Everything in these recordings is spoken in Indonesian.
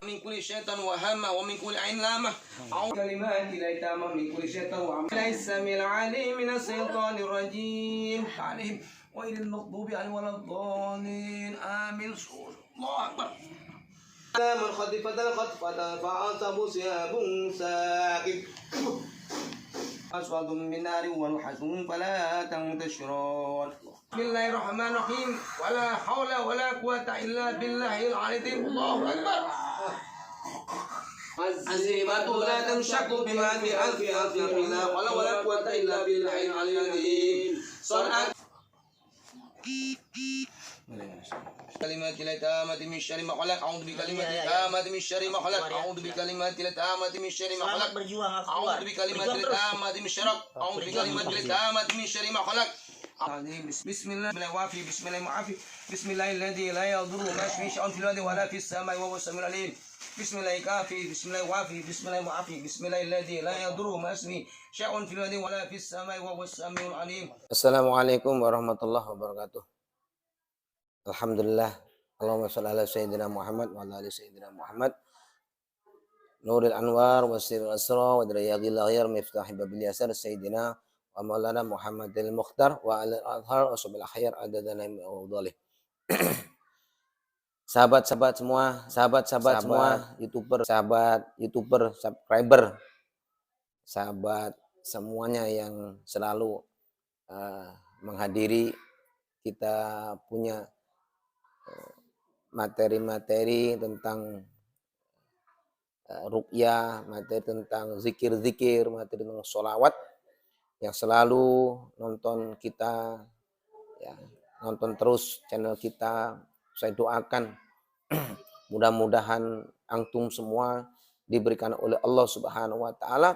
من كل شيطان وهمة ومن كل عين لامة أعوذ بكلمات الله التامة من كل شيطان وهمة السميع العليم من الشيطان الرجيم عليهم غير المغضوب عليهم ولا الضالين آمين الله أكبر من خطفت الخطفة فعصبوا ثياب ساكت أصوات من نار والحزن فلا تنتشرون بسم الله الرحمن الرحيم ولا حول ولا قوة إلا بالله العلي الله أكبر عزيمة لا تنشق بما في ألف ألف لا حول ولا قوة إلا بالله العلي العظيم صنعت كلمات التامة من شر ما خلق أعوذ بكلمات التامة من شر ما خلق أعوذ بكلمات التامة من شر ما خلق أعوذ بكلمات التامة من شر أعوذ بكلمات التامة من شر ما خلق بسم الله الوافي بسم الله المعافي بسم الله الذي لا يضر ما اسمه شيء في الأرض ولا في السماء وهو السميع العليم بسم الله الكافي بسم الله الوافي بسم الله المعافي بسم الله الذي لا يضر ما اسمه شيء في الأرض ولا في السماء وهو السميع العليم. Assalamualaikum warahmatullahi wabarakatuh. Alhamdulillah. Allahumma shalli ala sayyidina Muhammad wa ala ali sayyidina Muhammad. Nuril anwar wa sirril asrar wa dirayaqil ghair miftah babil yasar sayyidina wa maulana Muhammadil Mukhtar wa ala al-azhar wa subil akhir adadana min awdalih. Sahabat-sahabat semua, YouTuber, subscriber, sahabat semuanya yang selalu menghadiri, kita punya materi-materi tentang ruqyah, materi tentang zikir-zikir, materi tentang sholawat yang selalu nonton kita, ya, nonton terus channel kita. Saya doakan mudah-mudahan antum semua diberikan oleh Allah Subhanahu wa taala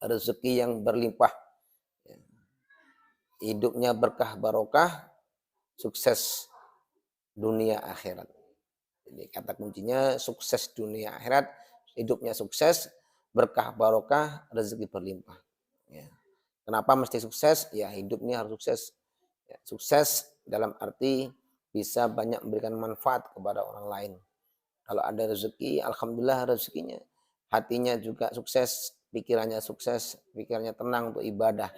rezeki yang berlimpah, hidupnya berkah barokah, sukses dunia akhirat. Jadi kata kuncinya sukses dunia akhirat, hidupnya sukses, berkah barokah, rezeki berlimpah. Ya. Kenapa mesti sukses? Ya hidupnya harus sukses. Ya, sukses dalam arti bisa banyak memberikan manfaat kepada orang lain. Kalau ada rezeki, alhamdulillah rezekinya. Hatinya juga sukses, pikirannya sukses, pikirannya tenang untuk ibadah.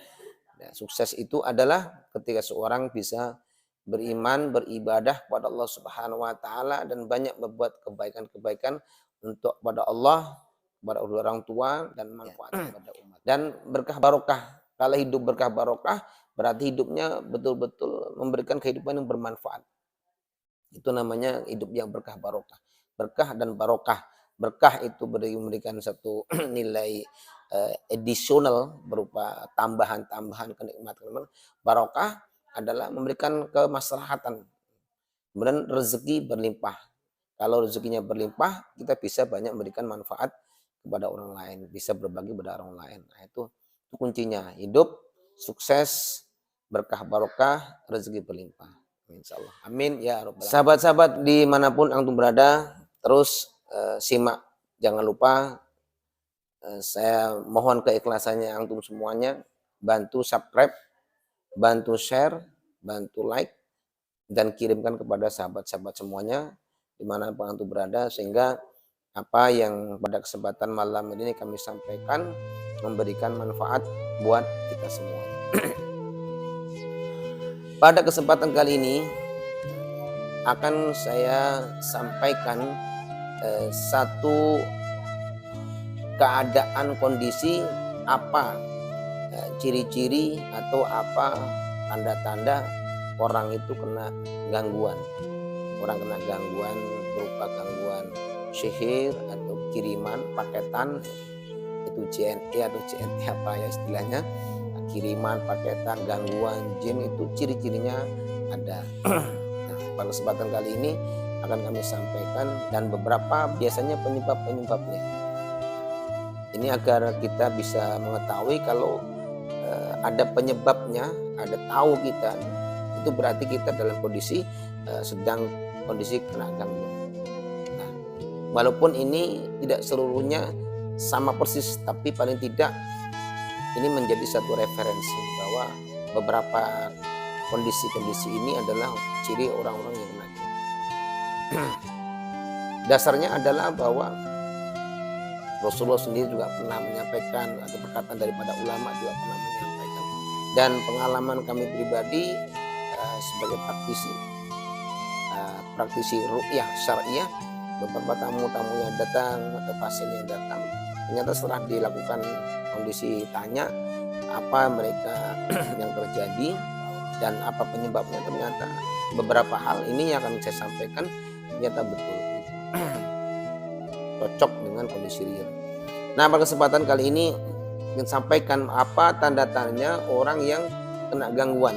Ya, sukses itu adalah ketika seorang bisa beriman, beribadah kepada Allah Subhanahu wa taala dan banyak berbuat kebaikan-kebaikan untuk kepada Allah, kepada orang tua dan manfaat kepada umat. Dan berkah barokah. Kalau hidup berkah barokah berarti hidupnya betul-betul memberikan kehidupan yang bermanfaat. Itu namanya hidup yang berkah barokah. Berkah dan barokah. Berkah itu memberikan satu nilai additional berupa tambahan-tambahan kenikmatan. Barokah adalah memberikan kemaslahatan. Kemudian rezeki berlimpah. Kalau rezekinya berlimpah, kita bisa banyak memberikan manfaat kepada orang lain, bisa berbagi kepada orang lain. Nah, itu kuncinya. Hidup sukses, berkah barokah, rezeki berlimpah. Insyaallah. Amin ya rabbal alamin. Sahabat-sahabat dimanapun antum berada, terus simak. Jangan lupa saya mohon keikhlasannya antum semuanya, bantu subscribe, bantu share, bantu like, dan kirimkan kepada sahabat-sahabat semuanya dimanapun antum berada, sehingga apa yang pada kesempatan malam ini kami sampaikan memberikan manfaat buat kita semua. Pada kesempatan kali ini akan saya sampaikan satu keadaan kondisi apa ciri-ciri atau apa tanda-tanda orang itu kena gangguan. Orang kena gangguan berupa gangguan sihir atau kiriman, paketan, itu JNE atau JNT apa ya istilahnya, kiriman, paketan, gangguan jin, itu ciri-cirinya ada. Nah, pada kesempatan kali ini akan kami sampaikan dan beberapa biasanya penyebab-penyebabnya. Ini agar kita bisa mengetahui kalau ada penyebabnya, ada tahu kita, itu berarti kita dalam kondisi sedang kondisi kena gangguan. Nah, walaupun ini tidak seluruhnya sama persis, tapi paling tidak ini menjadi satu referensi bahwa beberapa kondisi-kondisi ini adalah ciri orang-orang yang kena. Dasarnya adalah bahwa Rasulullah sendiri juga pernah menyampaikan, atau perkataan daripada ulama juga pernah menyampaikan, dan pengalaman kami pribadi sebagai praktisi ruqyah syariah, beberapa tamu-tamu yang datang atau pasien yang datang, ternyata setelah dilakukan kondisi tanya apa mereka yang terjadi dan apa penyebabnya, ternyata beberapa hal ini yang akan saya sampaikan ternyata betul cocok dengan kondisi real. Nah, pada kesempatan kali ini ingin sampaikan apa tanda-tandanya orang yang kena gangguan,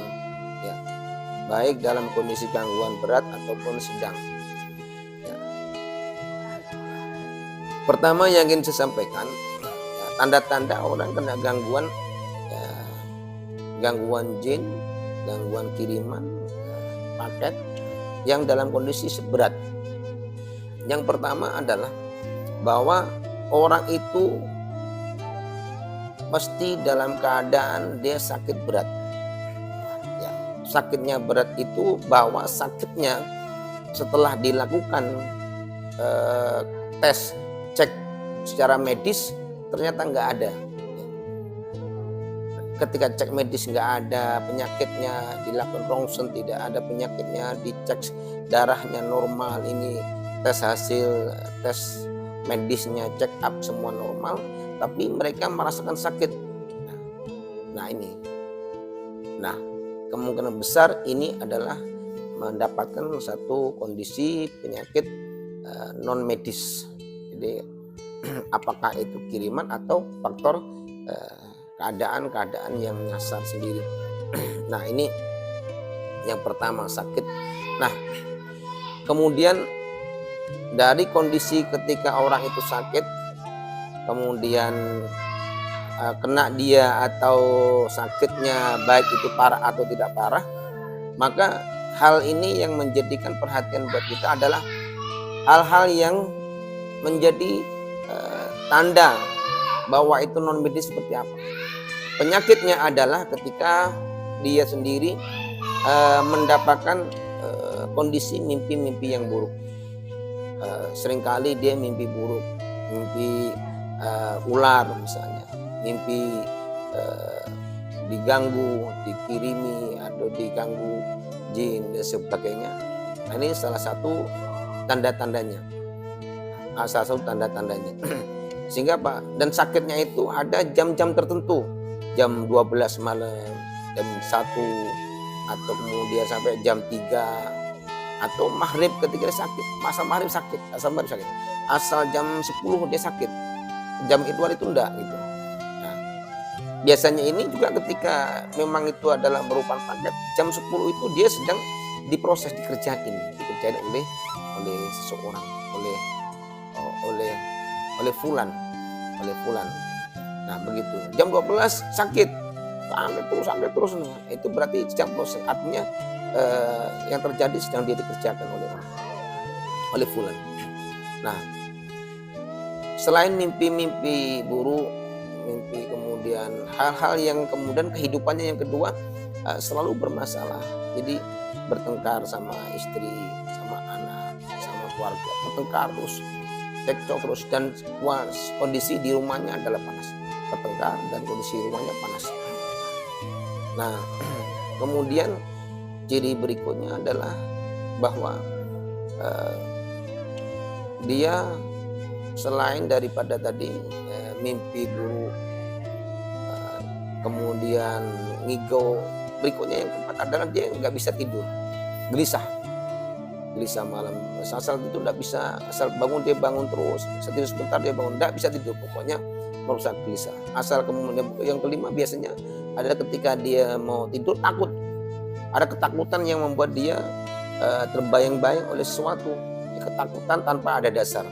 ya, baik dalam kondisi gangguan berat ataupun sedang. Ya. Pertama yang ingin saya sampaikan, ya, tanda-tanda orang kena gangguan, ya, gangguan jin, gangguan kiriman, paket yang dalam kondisi berat. Yang pertama adalah bahwa orang itu pasti dalam keadaan dia sakit berat. Ya, sakitnya berat itu bahwa sakitnya setelah dilakukan tes, cek secara medis ternyata nggak ada. Ketika cek medis nggak ada penyakitnya, dilakukan rongsen tidak ada penyakitnya, dicek darahnya normal, ini hasil tes medisnya check up semua normal, tapi mereka merasakan sakit. Nah ini, nah kemungkinan besar ini adalah mendapatkan satu kondisi penyakit non medis. Jadi apakah itu kiriman atau faktor keadaan-keadaan yang nyasar sendiri. Nah ini yang pertama, sakit. Nah kemudian dari kondisi ketika orang itu sakit, kemudian kena dia atau sakitnya baik itu parah atau tidak parah, maka hal ini yang menjadikan perhatian buat kita adalah hal-hal yang menjadi tanda bahwa itu non medis seperti apa. Penyakitnya adalah ketika dia sendiri mendapatkan kondisi mimpi-mimpi yang buruk. Seringkali dia mimpi buruk, mimpi ular misalnya, mimpi diganggu, dikirimi atau diganggu jin dan sebagainya. Nah, ini salah satu tanda-tandanya. Salah satu tanda-tandanya. Sehingga Pak, dan sakitnya itu ada jam-jam tertentu, jam 12 malam, jam 1 atau kemudian sampai jam 3 atau maghrib ketika dia sakit. Asal maghrib sakit, asal jam 10 dia sakit, jam itu enggak gitu. Nah, biasanya ini juga ketika memang itu adalah merupakan paket, jam 10 itu dia sedang diproses, dikerjain oleh seseorang, oleh fulan. Nah begitu, jam 12 sakit sampai terus. Nah, itu berarti sedang proses, artinya yang terjadi sedang dia dikerjakan oleh fulan. Nah, selain mimpi-mimpi buruk, mimpi kemudian hal-hal yang kemudian kehidupannya yang kedua selalu bermasalah. Jadi bertengkar sama istri, sama anak, sama keluarga, bertengkar terus, cekcok terus, dan kondisi di rumahnya adalah panas, bertengkar dan kondisi rumahnya panas. Nah, kemudian ciri berikutnya adalah bahwa dia selain daripada tadi mimpi buruk, kemudian ngigau, berikutnya yang keempat adalah dia nggak bisa tidur, gelisah malam, asal itu nggak bisa, asal bangun dia bangun terus, tidur sebentar dia bangun, nggak bisa tidur, pokoknya merusak gelisah. Asal kemudian yang kelima biasanya ada ketika dia mau tidur takut. Ada ketakutan yang membuat dia terbayang-bayang oleh sesuatu. Ketakutan tanpa ada dasar.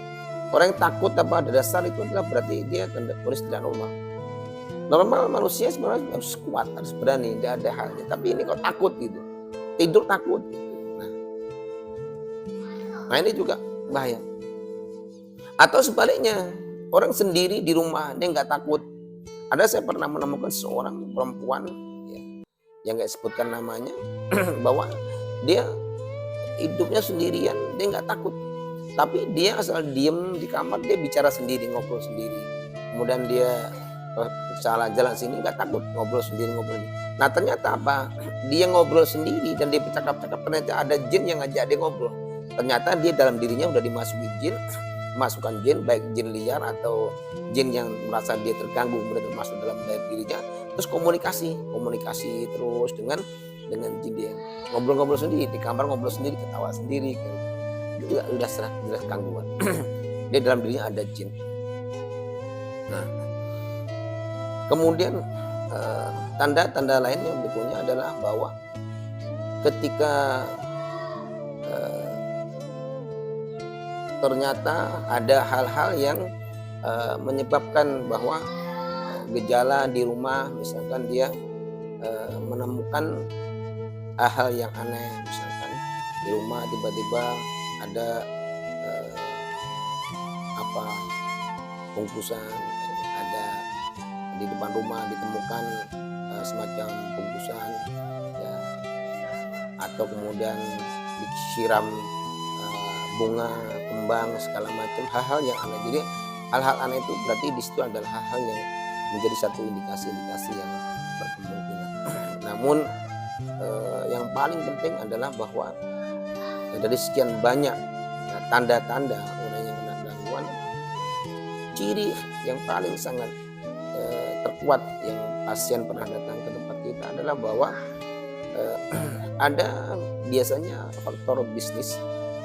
Orang yang takut tanpa ada dasar itu adalah berarti dia kondisi tidak normal. Normal manusia sebenarnya harus kuat, harus berani, tidak ada halnya. Tapi ini kok takut gitu. Tidur takut. Gitu. Nah ini juga bahaya. Atau sebaliknya, orang sendiri di rumah dia nggak takut. Ada saya pernah menemukan seorang perempuan yang nggak sebutkan namanya, bahwa dia hidupnya sendirian, dia nggak takut. Tapi dia asal diem di kamar, dia bicara sendiri, ngobrol sendiri. Kemudian dia salah jalan sini nggak takut, ngobrol sendiri, ngobrol sendiri. Nah ternyata apa? Dia ngobrol sendiri dan dia bercakap-cakap, ternyata ada jin yang ngajak dia ngobrol. Ternyata dia dalam dirinya udah dimasuki jin, masukkan jin, baik jin liar atau jin yang merasa dia terganggu, kemudian masuk dalam dirinya, terus komunikasi terus dengan jin dia. Ngobrol-ngobrol sendiri, di kamar ngobrol sendiri, ketawa sendiri. Itu udah jelas gangguan. Dia dalam dirinya ada jin. Nah, kemudian tanda-tanda lain yang berikutnya adalah bahwa ketika ternyata ada hal-hal yang menyebabkan bahwa gejala di rumah, misalkan dia menemukan hal-hal yang aneh, misalkan di rumah tiba-tiba ada bungkusan, ada di depan rumah ditemukan semacam bungkusan ya, atau kemudian disiram bunga, kembang, segala macam hal-hal yang aneh. Jadi hal-hal aneh itu berarti di situ adalah hal-hal yang menjadi satu indikasi-indikasi yang berkemungkinan. Namun yang paling penting adalah bahwa dari sekian banyak tanda-tanda orang yang kena gangguan, ciri yang paling sangat terkuat yang pasien pernah datang ke tempat kita adalah bahwa ada biasanya faktor bisnis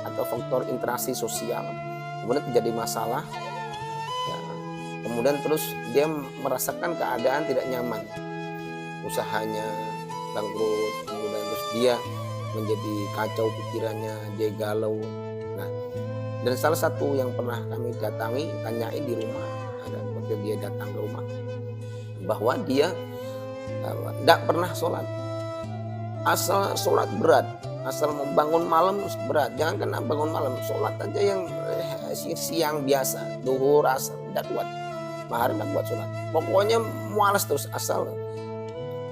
atau faktor interaksi sosial, kemudian terjadi masalah ya, kemudian terus dia merasakan keadaan tidak nyaman, usahanya bangkrut, kemudian terus dia menjadi kacau pikirannya, dia galau. Nah, dan salah satu yang pernah kami datangi, tanyain di rumah, ada waktu dia datang ke rumah, bahwa dia tidak pernah sholat, asal sholat berat, asal membangun malam berat, jangan kena bangun malam, sholat aja yang siang biasa, duhur, asar, tidak kuat, mahar tidak kuat sholat, pokoknya malas terus asal.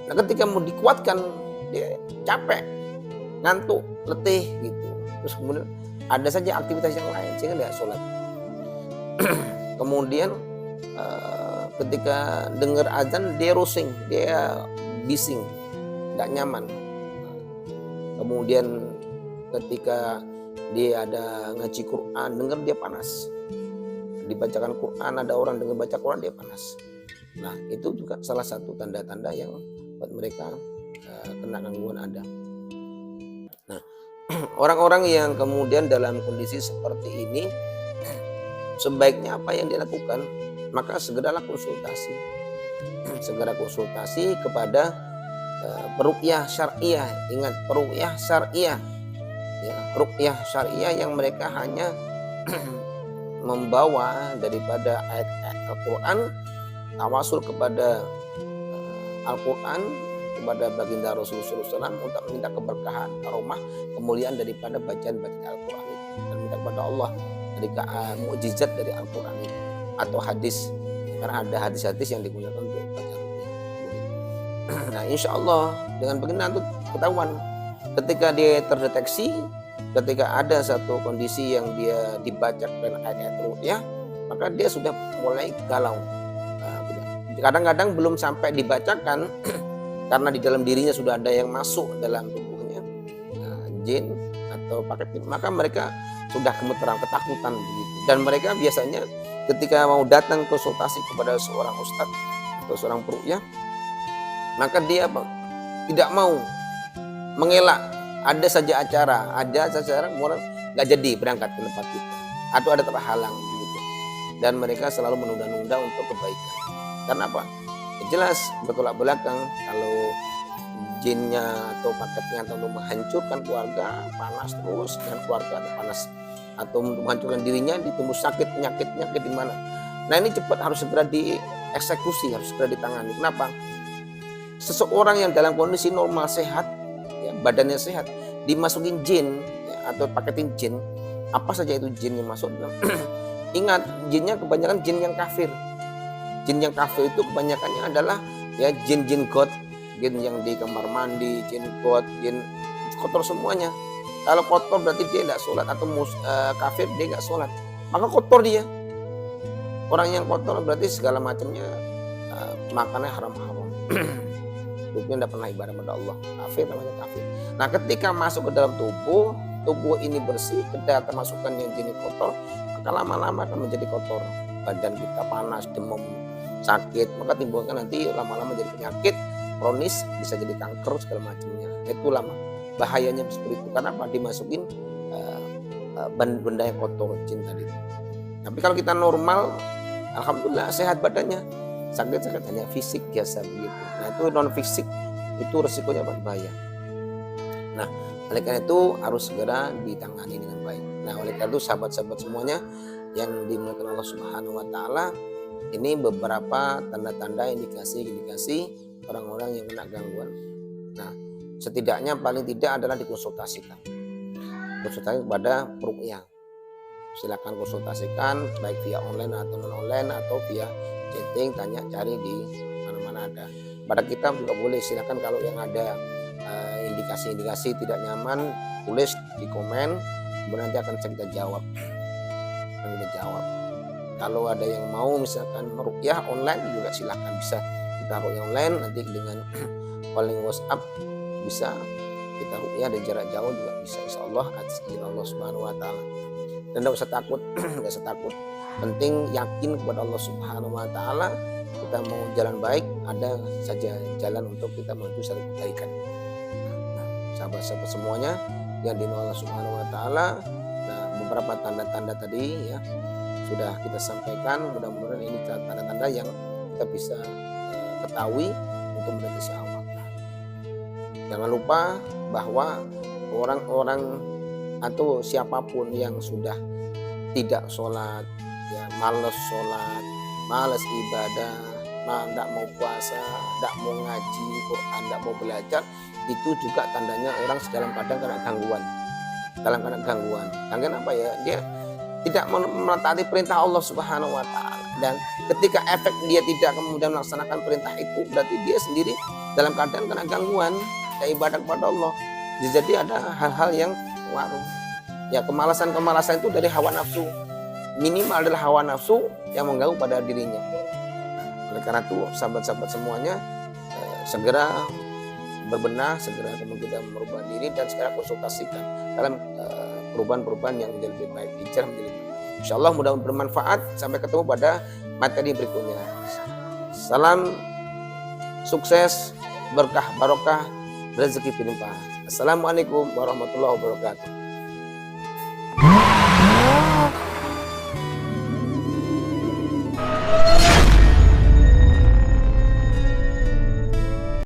Nah ketika mau dikuatkan, dia capek, ngantuk, letih gitu, terus kemudian ada saja aktivitas yang lain sehingga tidak sholat. Kemudian ketika dengar azan dia rusing, dia bising, tidak nyaman. Kemudian ketika dia ada ngaji Quran, dengar dia panas, dibacakan Quran, ada orang dengar baca Quran dia panas. Nah itu juga salah satu tanda-tanda yang buat mereka kena gangguan ada. Nah orang-orang yang kemudian dalam kondisi seperti ini, sebaiknya apa yang dilakukan? Maka segeralah konsultasi, segera konsultasi kepada peruqyah syariah. Ingat, peruqyah syariah ya, ruqyah syariah yang mereka hanya membawa daripada ayat-ayat Al-Quran, tawasul kepada Al-Quran, kepada baginda Rasulullah SAW untuk meminta keberkahan, karomah, kemuliaan daripada bacaan-bacaan Al-Quran itu, dan minta kepada Allah dari mukjizat dari Al-Quran itu atau hadis, karena ada hadis-hadis yang digunakan untuk bacaan. Nah insya Allah dengan begini nanti ketahuan ketika dia terdeteksi, ketika ada satu kondisi yang dia dibacakan ayat-ayat ruqyah, maka dia sudah mulai galau. Kadang-kadang belum sampai dibacakan karena di dalam dirinya sudah ada yang masuk dalam tubuhnya, jin atau paket, maka mereka sudah gemeteran, ketakutan begitu. Dan mereka biasanya ketika mau datang konsultasi kepada seorang ustadz atau seorang peruqyah, maka dia tidak mau, mengelak. Ada saja acara, kemudian nggak jadi berangkat ke tempat kita, atau ada terhalang begitu. Dan mereka selalu menunda-nunda untuk kebaikan. Karena apa? Jelas bertolak belakang, kalau jinnya atau paketnya atau untuk menghancurkan keluarga panas terus, dan keluarga panas, atau untuk menghancurkan dirinya ditumbuh sakit, penyakit di mana. Nah ini cepat harus segera dieksekusi, harus segera ditangani. Kenapa? Seseorang yang dalam kondisi normal sehat, ya, badannya sehat, dimasukin jin ya, atau paketin jin, apa saja itu jin yang masuk. Ingat, jinnya kebanyakan jin yang kafir. Jin yang kafir itu kebanyakannya adalah ya jin-jin god, jin yang di kamar mandi, jin god, jin kotor semuanya. Kalau kotor berarti dia tidak sholat, atau kafir dia nggak sholat, maka kotor dia. Orang yang kotor berarti segala macamnya makannya haram-haram. Hidupnya tidak pernah ibadah pada Allah, kafir namanya kafir. Nah ketika masuk ke dalam tubuh ini bersih, kita masukkan yang jenis kotor, maka lama-lama akan menjadi kotor. Badan kita panas, demam, sakit, maka timbulkan nanti lama-lama jadi penyakit kronis, bisa jadi kanker segala macamnya. Itu lama bahayanya seperti itu, karena apa? Dimasukin benda yang kotor, jin tadi. Tapi kalau kita normal, alhamdulillah sehat badannya, sakit-sakit hanya fisik biasa begitu. Nah itu non fisik, itu resikonya berbahaya. Nah oleh karena itu harus segera ditangani dengan baik. Nah oleh karena itu sahabat-sahabat semuanya yang dimuliakan Allah Subhanahu Wa Taala, ini beberapa tanda-tanda indikasi orang-orang yang kena gangguan. Nah setidaknya paling tidak adalah dikonsultasikan kepada ruqyah. Silakan konsultasikan baik via online atau non online, atau via chatting, tanya cari di mana-mana ada. Pada kita juga boleh, silakan kalau yang ada indikasi-indikasi tidak nyaman, tulis di komen, kemudian nanti akan kita jawab. Kalau ada yang mau misalkan meruqyah online juga silakan, bisa kita ruqyah online, nanti dengan calling WhatsApp bisa kita ruqyah dari jarak jauh juga bisa, insyaallah atas izin Allah Subhanahu Wa Taala. Dan tidak usah takut, penting yakin kepada Allah Subhanahu Wa Taala. Kita mau jalan baik, ada saja jalan untuk kita menuju satu kebaikan. Nah, sahabat-sahabat semuanya yang dimaulah Allah Subhanahu Wa Taala, nah beberapa tanda-tanda tadi ya sudah kita sampaikan. Mudah-mudahan ini tanda-tanda yang kita bisa ketahui untuk mendeteksi awal. Jangan lupa bahwa orang-orang atau siapapun yang sudah tidak sholat, ya malas sholat, malas ibadah, tidak mau puasa, tidak mau ngaji Quran, tidak mau belajar, itu juga tandanya orang dalam keadaan kena gangguan. Gangguan apa ya? Dia tidak mentaati perintah Allah Subhanahu Wa Taala, dan ketika efek dia tidak kemudian melaksanakan perintah itu, berarti dia sendiri dalam keadaan kena gangguan ya ibadah kepada Allah. Jadi ada hal-hal yang waruh. Ya kemalasan itu dari hawa nafsu. Minimal adalah hawa nafsu yang mengganggu pada dirinya. Oleh karena itu sahabat-sahabat semuanya segera berbenah, segera kemudian kita merubah diri dan segera konsultasikan dalam perubahan-perubahan yang menjadi lebih baik, hijrah menjadi baik. Insyaallah mudah-mudahan bermanfaat. Sampai ketemu pada materi berikutnya. Salam sukses, berkah barokah, rezeki berlimpah. Assalamualaikum warahmatullahi wabarakatuh.